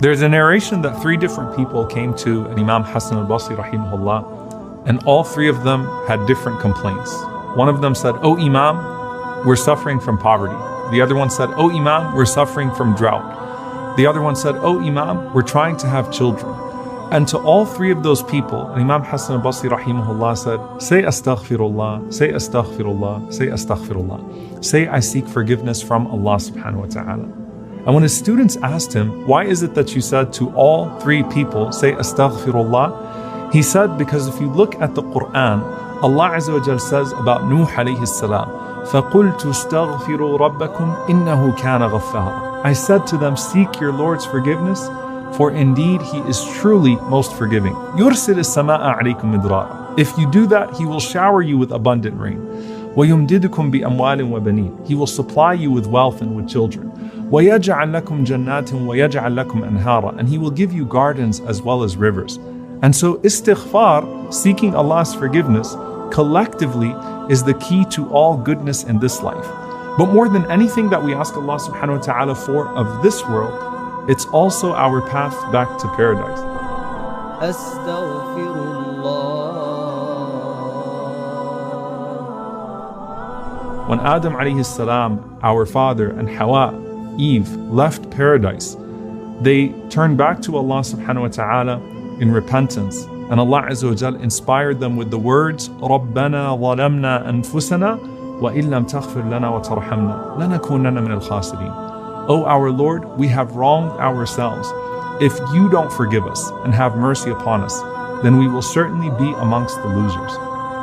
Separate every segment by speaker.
Speaker 1: There's a narration that 3 different people came to Imam Hassan al-Basri rahimahullah, and all 3 of them had different complaints. One of them said, "Oh Imam, we're suffering from poverty." The other one said, "Oh Imam, we're suffering from drought." The other one said, "Oh Imam, we're trying to have children." And to all 3 of those people, Imam Hassan al-Basri rahimahullah said, "Say Astaghfirullah, say Astaghfirullah, say Astaghfirullah. Say I seek forgiveness from Allah subhanahu wa ta'ala." And when his students asked him, "Why is it that you said to all 3 people, say Astaghfirullah?" He said, because if you look at the Qur'an, Allah Azza wa Jal says about Nuh alayhi salam, فَقُلْتُ اسْتَغْفِرُوا رَبَّكُمْ إِنَّهُ كَانَ غَفَّارًا. I said to them, seek your Lord's forgiveness, for indeed He is truly most forgiving. يُرْسِلِ السَّمَاءَ عَلَيْكُمْ مِدْرَارًا. If you do that, He will shower you with abundant rain. وَيُمْدِدُكُمْ بِأَمْوَالٍ وَبَنِينَ. He will supply you with wealth and with children. وَيَجْعَلْ لَكُمْ جَنَّاتٍ وَيَجْعَلْ لَكُمْ أَنْهَارًا. And He will give you gardens as well as rivers. And so istighfar, seeking Allah's forgiveness, collectively is the key to all goodness in this life. But more than anything that we ask Allah subhanahu wa ta'ala for of this world, it's also our path back to paradise. When Adam alayhi salam, our father, and Hawa, Eve, left paradise, they turned back to Allah subhanahu wa ta'ala in repentance. And Allah Azza wa Jal inspired them with the words, رَبَّنَا ظَلَمْنَا أَنفُسَنَا وَإِن لَمْ تَغْفِرْ لَنَا وَتَرْحَمْنَا لَنَكُونَنَّ مِنَ الْخَاسِرِينَ. O our Lord, we have wronged ourselves. If you don't forgive us and have mercy upon us, then we will certainly be amongst the losers.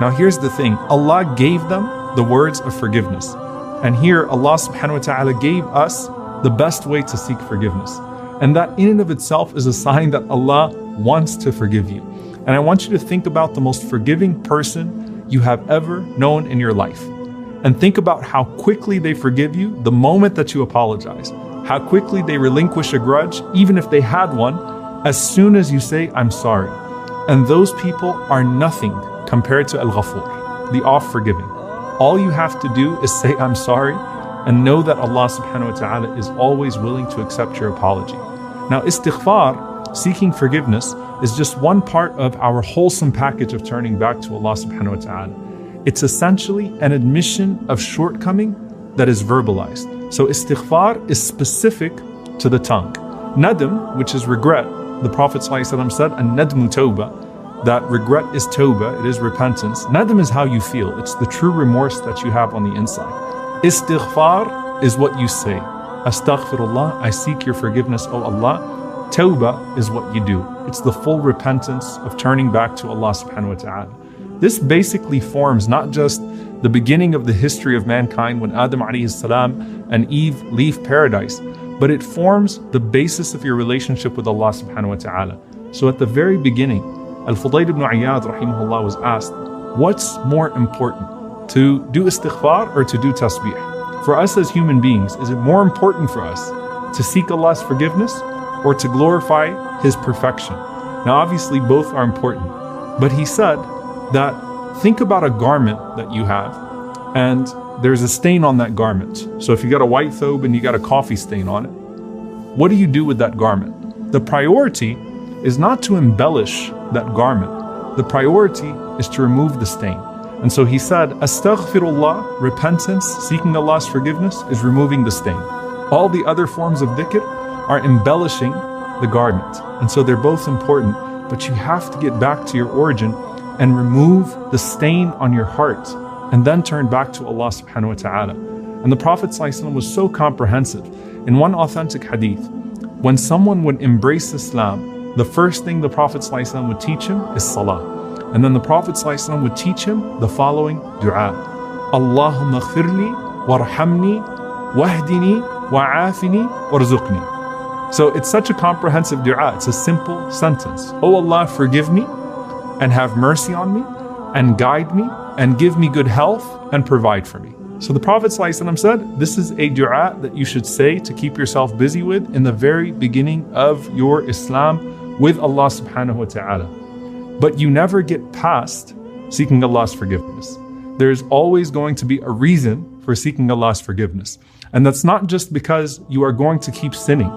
Speaker 1: Now here's the thing, Allah gave them the words of forgiveness. And here Allah subhanahu wa ta'ala gave us the best way to seek forgiveness. And that in and of itself is a sign that Allah wants to forgive you. And I want you to think about the most forgiving person you have ever known in your life. And think about how quickly they forgive you the moment that you apologize. How quickly they relinquish a grudge, even if they had one, as soon as you say, I'm sorry. And those people are nothing compared to Al-Ghafur, the oft-forgiving. All you have to do is say, I'm sorry, and know that Allah subhanahu wa ta'ala is always willing to accept your apology. Now, istighfar, seeking forgiveness, is just one part of our wholesome package of turning back to Allah subhanahu wa ta'ala. It's essentially an admission of shortcoming that is verbalized. So istighfar is specific to the tongue. Nadm, which is regret, the Prophet ﷺ said, an-nadmu tawbah, that regret is tawbah, it is repentance. Nadm is how you feel, it's the true remorse that you have on the inside. Istighfar is what you say. Astaghfirullah, I seek your forgiveness, O Allah. Tawbah is what you do. It's the full repentance of turning back to Allah subhanahu wa ta'ala. This basically forms not just the beginning of the history of mankind when Adam alayhi salam and Eve leave paradise, but it forms the basis of your relationship with Allah subhanahu wa ta'ala. So at the very beginning, Al-Fudayl ibn Iyad rahimahullah was asked, what's more important, to do istighfar or to do tasbih? For us as human beings, is it more important for us to seek Allah's forgiveness or to glorify His perfection? Now obviously both are important, but he said that think about a garment that you have and there's a stain on that garment. So if you got a white thobe and you got a coffee stain on it, what do you do with that garment? The priority is not to embellish that garment. The priority is to remove the stain. And so he said, Astaghfirullah, repentance, seeking Allah's forgiveness, is removing the stain. All the other forms of dhikr are embellishing the garment. And so they're both important, but you have to get back to your origin and remove the stain on your heart and then turn back to Allah subhanahu wa ta'ala. And the Prophet ﷺ was so comprehensive. In one authentic hadith, when someone would embrace Islam, the first thing the Prophet ﷺ would teach him is salah. And then the Prophet ﷺ would teach him the following dua. Allahumma ghfirli warhamni wahdini wa'afini warzuqni. So it's such a comprehensive dua. It's a simple sentence. Oh Allah, forgive me and have mercy on me and guide me and give me good health and provide for me. So the Prophet ﷺ said, this is a dua that you should say to keep yourself busy with in the very beginning of your Islam with Allah subhanahu wa ta'ala. But you never get past seeking Allah's forgiveness. There's always going to be a reason for seeking Allah's forgiveness. And that's not just because you are going to keep sinning.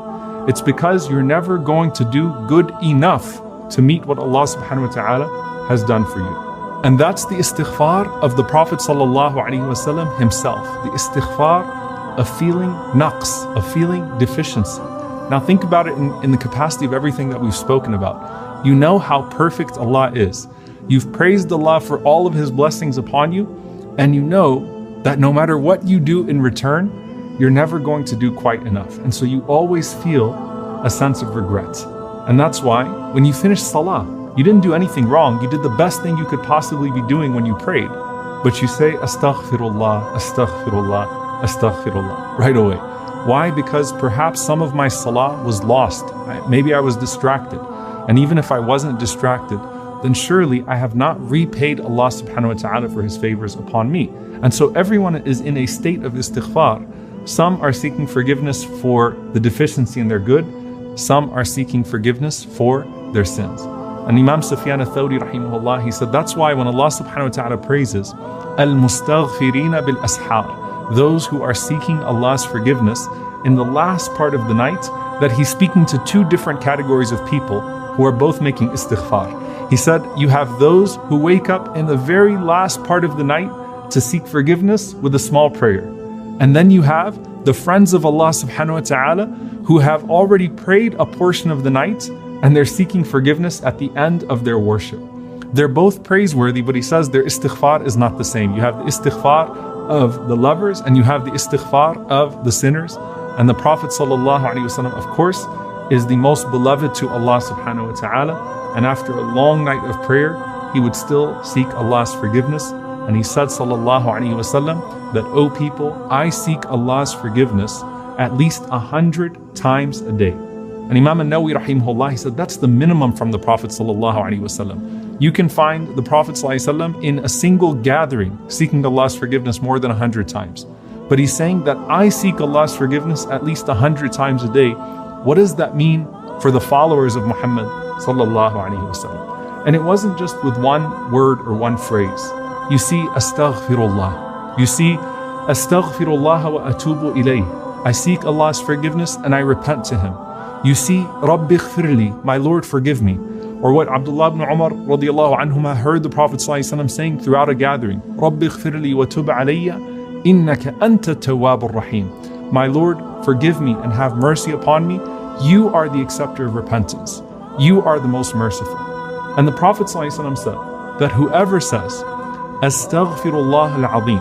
Speaker 1: It's because you're never going to do good enough to meet what Allah subhanahu wa ta'ala has done for you. And that's the istighfar of the Prophet sallallahu alaihi wasallam himself. The istighfar of feeling naqs, of feeling deficiency. Now think about it in the capacity of everything that we've spoken about. You know how perfect Allah is. You've praised Allah for all of His blessings upon you, and you know that no matter what you do in return, you're never going to do quite enough. And so you always feel a sense of regret. And that's why when you finish salah, you didn't do anything wrong. You did the best thing you could possibly be doing when you prayed. But you say, Astaghfirullah, Astaghfirullah, Astaghfirullah, right away. Why? Because perhaps some of my salah was lost. Maybe I was distracted. And even if I wasn't distracted, then surely I have not repaid Allah subhanahu wa ta'ala for His favors upon me. And so everyone is in a state of istighfar. Some are seeking forgiveness for the deficiency in their good. Some are seeking forgiveness for their sins. And Imam Sufyan al-Thawri rahimahullah, he said that's why when Allah subhanahu wa ta'ala praises al-mustaghfirina bil-ashar, those who are seeking Allah's forgiveness in the last part of the night, that He's speaking to two different categories of people who are both making istighfar. He said you have those who wake up in the very last part of the night to seek forgiveness with a small prayer. And then you have the friends of Allah subhanahu wa ta'ala who have already prayed a portion of the night and they're seeking forgiveness at the end of their worship. They're both praiseworthy, but he says their istighfar is not the same. You have the istighfar of the lovers and you have the istighfar of the sinners. And the Prophet ﷺ, of course, is the most beloved to Allah subhanahu wa ta'ala. And after a long night of prayer, he would still seek Allah's forgiveness. And he said, sallallahu alaihi wasallam, that, O people, I seek Allah's forgiveness at least 100 times a day. And Imam al-Nawawi rahimahullah, he said that's the minimum from the Prophet sallallahu alaihi wasallam. You can find the Prophet sallallahu alaihi wasallam in a single gathering seeking Allah's forgiveness more than 100 times. But he's saying that I seek Allah's forgiveness at least 100 times a day. What does that mean for the followers of Muhammad sallallahu alaihi wasallam? And it wasn't just with one word or one phrase. You see, Astaghfirullah. You see, Astaghfirullah wa atubu ilayh. I seek Allah's forgiveness and I repent to Him. You see, Rabbi ighfirli, my Lord forgive me. Or what Abdullah ibn Umar radiallahu anhuma heard the Prophet ﷺ saying throughout a gathering, Rabbi ighfirli wa tub alayya, innaka anta tawwabur rahim. My Lord, forgive me and have mercy upon me. You are the acceptor of repentance. You are the most merciful. And the Prophet ﷺ said that whoever says, Astaghfirullah al-azim,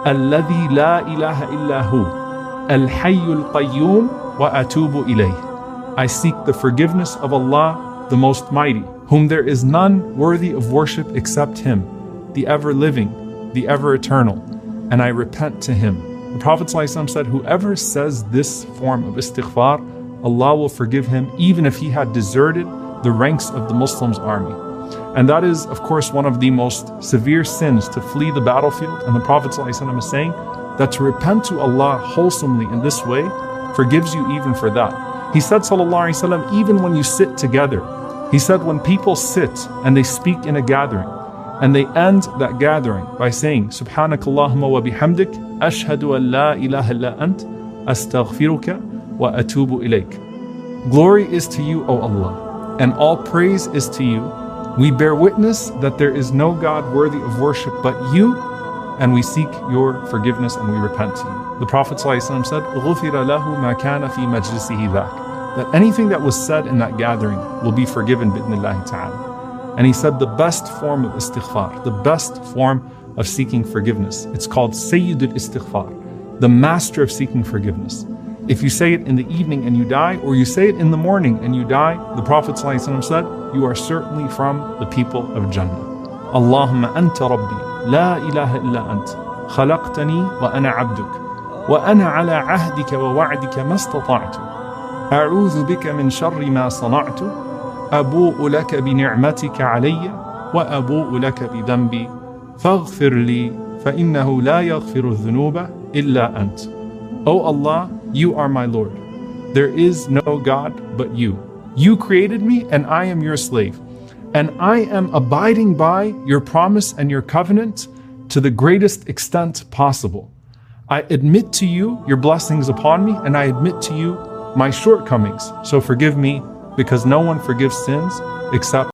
Speaker 1: alladhi la ilaha illahu, al-hayyul qayyum wa atubu ilayh. I seek the forgiveness of Allah, the Most Mighty, whom there is none worthy of worship except Him, the ever-living, the ever-eternal, and I repent to Him. The Prophet ﷺ said, whoever says this form of istighfar, Allah will forgive him even if he had deserted the ranks of the Muslims' army. And that is, of course, one of the most severe sins, to flee the battlefield. And the Prophet ﷺ is saying that to repent to Allah wholesomely in this way forgives you even for that. He said, sallallahu alaihi wasallam, even when you sit together, he said when people sit and they speak in a gathering and they end that gathering by saying, Subhanakallahumma wa bihamdik, ashhadu an la ilaha illa ant, astaghfiruka wa atubu ilayk. Glory is to you, O Allah, and all praise is to you. We bear witness that there is no God worthy of worship but you, and we seek your forgiveness and we repent to you. The Prophet ﷺ said, غُفِرَ لَهُ مَا كَانَ فِي مَجْلِسِهِ ذَاكَ, that anything that was said in that gathering will be forgiven bi'idhnillahi ta'ala. And he said the best form of istighfar, the best form of seeking forgiveness, it's called Sayyidul Istighfar, the master of seeking forgiveness. If you say it in the evening and you die, or you say it in the morning and you die, the Prophet ﷺ said, you are certainly from the people of Jannah. Allahumma anta rabbi, la ilaha illa ant, khalaqtani wa ana abduk, wa ana ala ahdika wa wa'dika ma istata'tu, a'udhu bika min sharri ma sana'tu, abu'u laka bi ni'matika alayya, wa abu'u laka bi dhanbi, faghfir li, fa innahu la yaghfiru dhunuba illa ant. O Allah, you are my Lord. There is no God but you. You created me and I am your slave. And I am abiding by your promise and your covenant to the greatest extent possible. I admit to you your blessings upon me, and I admit to you my shortcomings, so forgive me, because no one forgives sins except